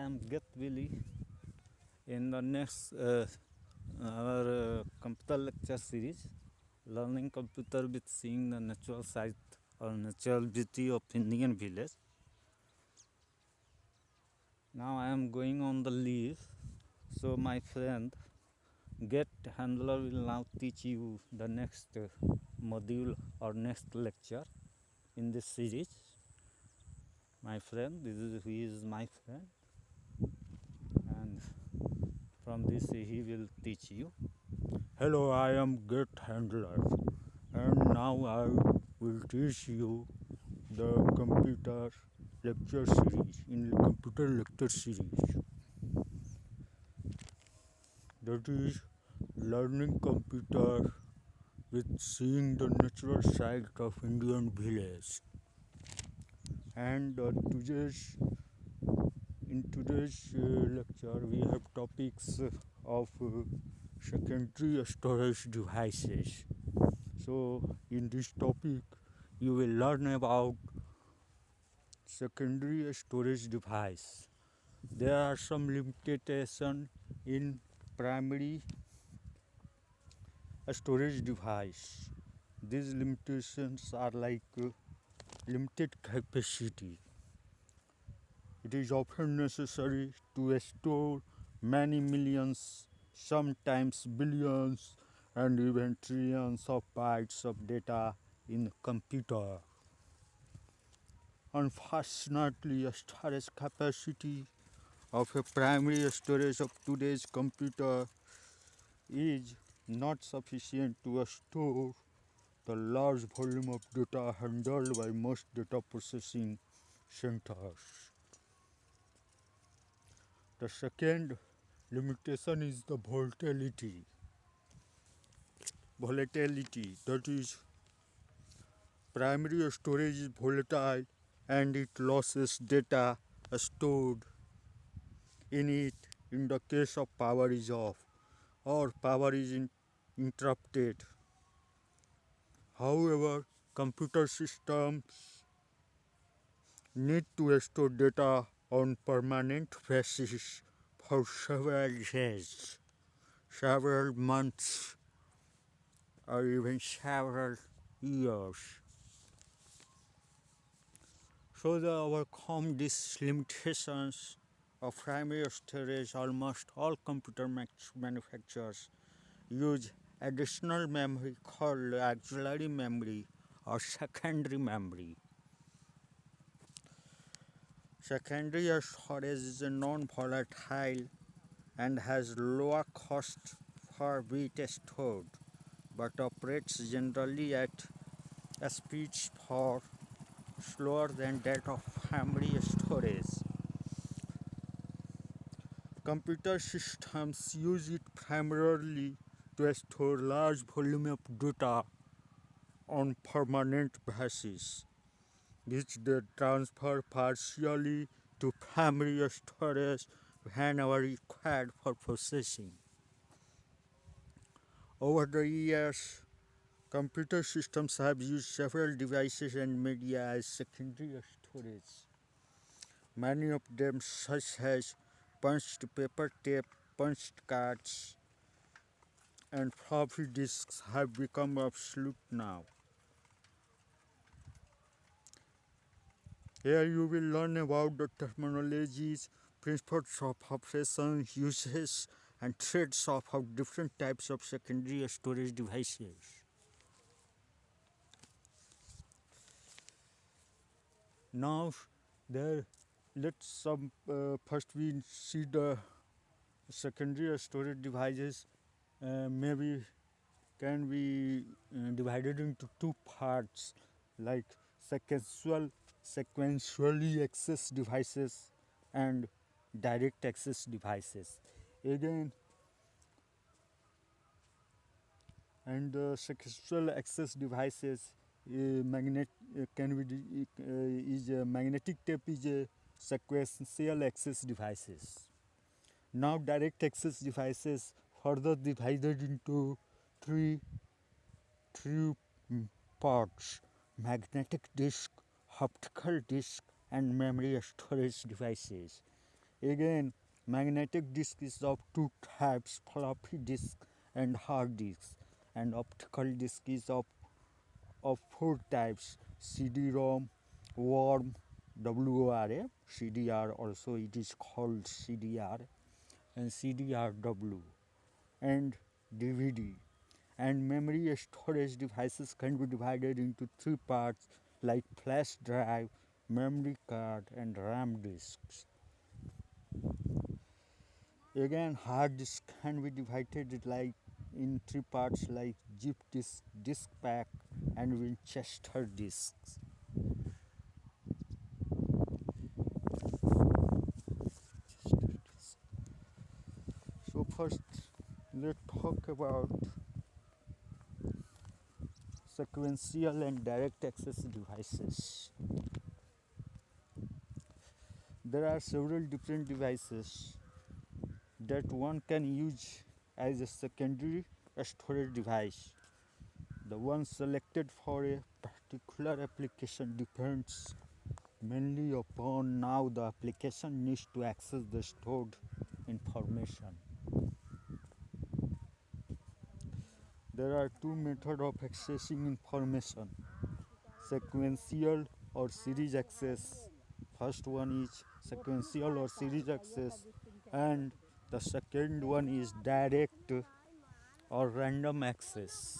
am Get Willy. In the next our computer lecture series, learning computer with seeing the natural side or natural beauty of Indian village. Now I am going on the leave, so my friend Get Handler will now teach you the next module or next lecture in this series. My friend, he is my friend, and from this he will teach you. Hello, I am Get Handler, and now I will teach you the computer lecture series. In the computer lecture series, that is learning computer with seeing the natural side of Indian village. And in today's lecture we have topics of secondary storage devices. So in this topic you will learn about secondary storage device. There are some limitations in primary storage device. These limitations are like limited capacity. It is often necessary to store many millions, sometimes billions, and even trillions of bytes of data in a computer. Unfortunately, a storage capacity of a primary storage of today's computer is not sufficient to store the large volume of data handled by most data processing centers. The second limitation is the volatility. That is, primary storage is volatile and it loses data stored in it in the case of power is off or power is interrupted. However, computer systems need to store data on permanent basis for several days, several months, or even several years. So to overcome these limitations of primary storage, almost all computer manufacturers use additional memory called auxiliary memory or secondary memory. Secondary storage is a non-volatile and has lower cost per bit stored, but operates generally at a speed far slower than that of primary storage. Computer systems use it primarily to store large volume of data on permanent basis, which they transfer partially to primary storage whenever required for processing. Over the years, computer systems have used several devices and media as secondary storage. Many of them, such as punched paper tape, punched cards, and floppy disks, have become obsolete now. Here you will learn about the terminologies, principles of operation, uses, and threats of different types of secondary storage devices. Now, first we see the secondary storage devices. Maybe can be divided into two parts, like sequentially access devices and direct access devices. Again, and the sequential access devices is a magnetic tape is a sequential access devices. Now direct access devices further divided into three parts: magnetic disk, optical disk, and memory storage devices. Again, magnetic disk is of two types, floppy disk and hard disk, and optical disk is of four types, CD-ROM, WORM, WORA, CDR also it is called CDR, and CDRW, and DVD. And memory storage devices can be divided into three parts like flash drive, memory card, and RAM disks. Again, hard disk can be divided like in three parts like zip disk, disk pack, and Winchester disks. So first, let's talk about sequential and direct access devices. There are several different devices that one can use as a secondary storage device. The one selected for a particular application depends mainly upon now the application needs to access the stored information. There are two methods of accessing information, sequential or series access. First one is sequential or series access, and the second one is direct or random access.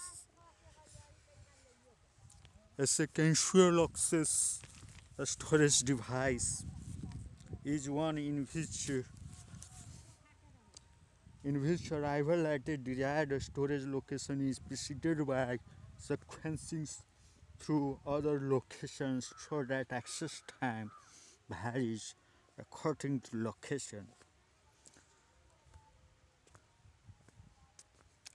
A sequential access storage device is one in which arrival at a desired storage location is preceded by sequencing through other locations so that access time varies according to location.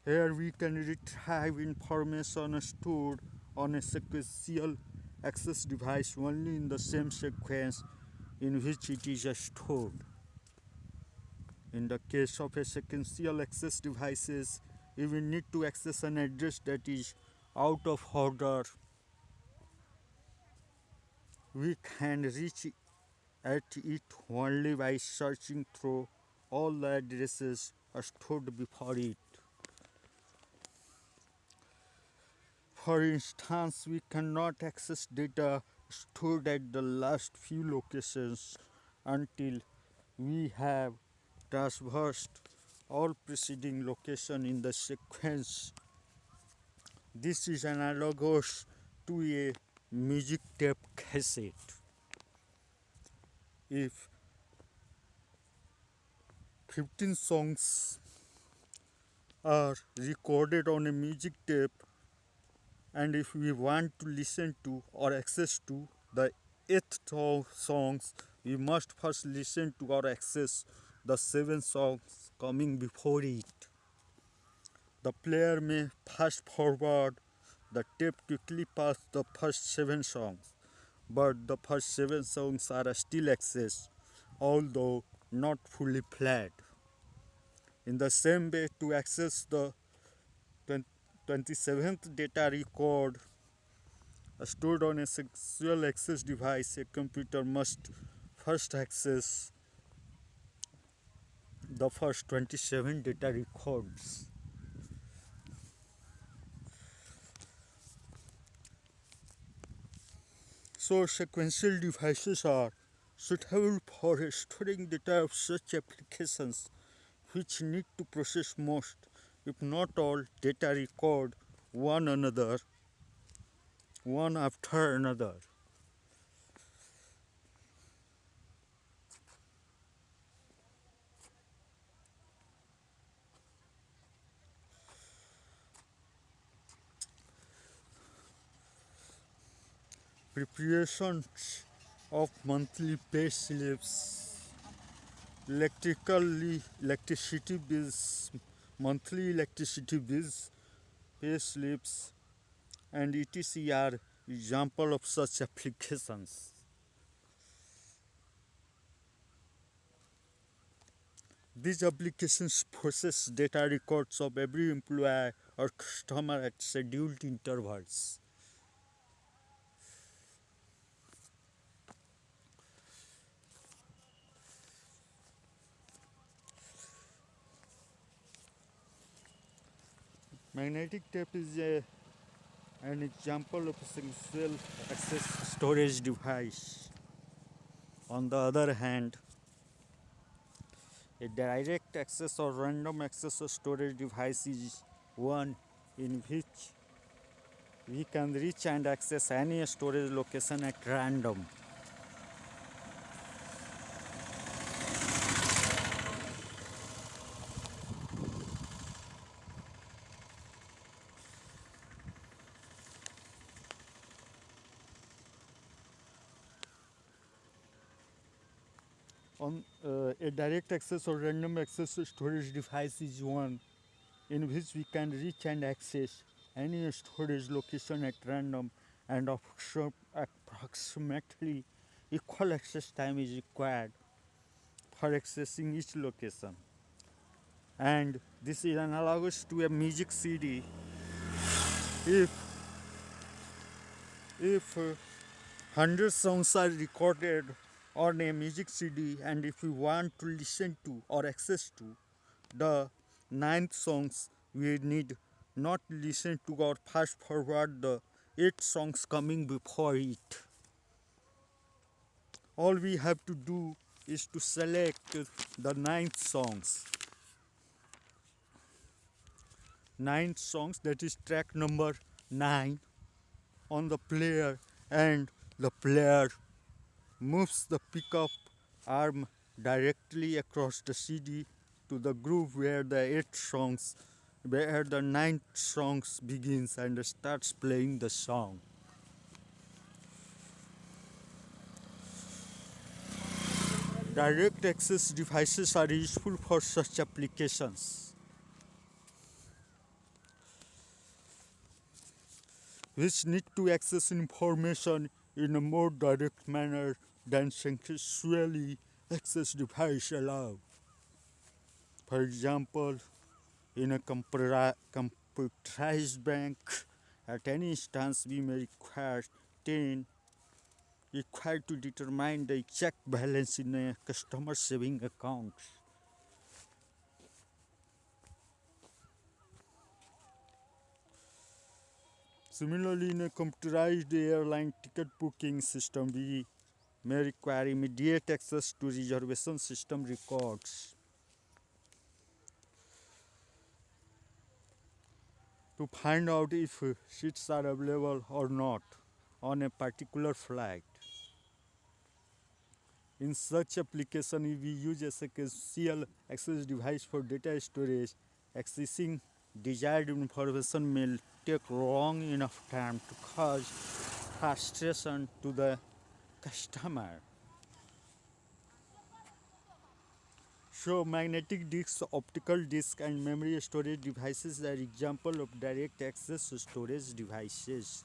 Here we can retrieve information stored on a sequential access device only in the same sequence in which it is stored. In the case of a sequential access devices, we will need to access an address that is out of order. We can reach at it only by searching through all the addresses stored before it. For instance, we cannot access data stored at the last few locations until we have traversed all preceding locations in the sequence. This is analogous to a music tape cassette. If 15 songs are recorded on a music tape, and if we want to listen to or access to the eighth songs, we must first listen to or access the 7 songs coming before it. The player may fast forward the tape quickly past the first 7 songs, but the first 7 songs are still accessed, although not fully played. In the same way, to access the 27th data record stored on a sequential access device, a computer must first access the first 27 data records. So sequential devices are suitable for storing data of such applications which need to process most, if not all, data record one after another. Preparations of monthly pay slips, electricity bills, monthly electricity bills, pay slips, and etc. are example of such applications. These applications process data records of every employee or customer at scheduled intervals. Magnetic tape is an example of a single access storage device. On the other hand, a direct access or random access storage device is one in which we can reach and access any storage location at random. A direct access or random access storage device is one in which we can reach and access any storage location at random, and approximately equal access time is required for accessing each location. And this is analogous to a music CD. If 100 songs are recorded on a music CD, and if we want to listen to or access to the 9th songs, we need not listen to or fast forward the 8 songs coming before it. All we have to do is to select the 9th songs, that is track number 9, on the player, and the player moves the pickup arm directly across the CD to the groove where the 9th songs begins, and starts playing the song. Direct access devices are useful for such applications, which need to access information in a more direct manner than sequentially access device allow. For example, in a computerized bank, at any instance we may required to determine the exact balance in a customer saving account. Similarly, in a computerized airline ticket booking system, we may require immediate access to reservation system records to find out if seats are available or not on a particular flight. In such application, if we use a sequential access device for data storage, accessing desired information may take long enough time to cause frustration to the customer. So magnetic disks, optical disks, and memory storage devices are examples of direct access storage devices.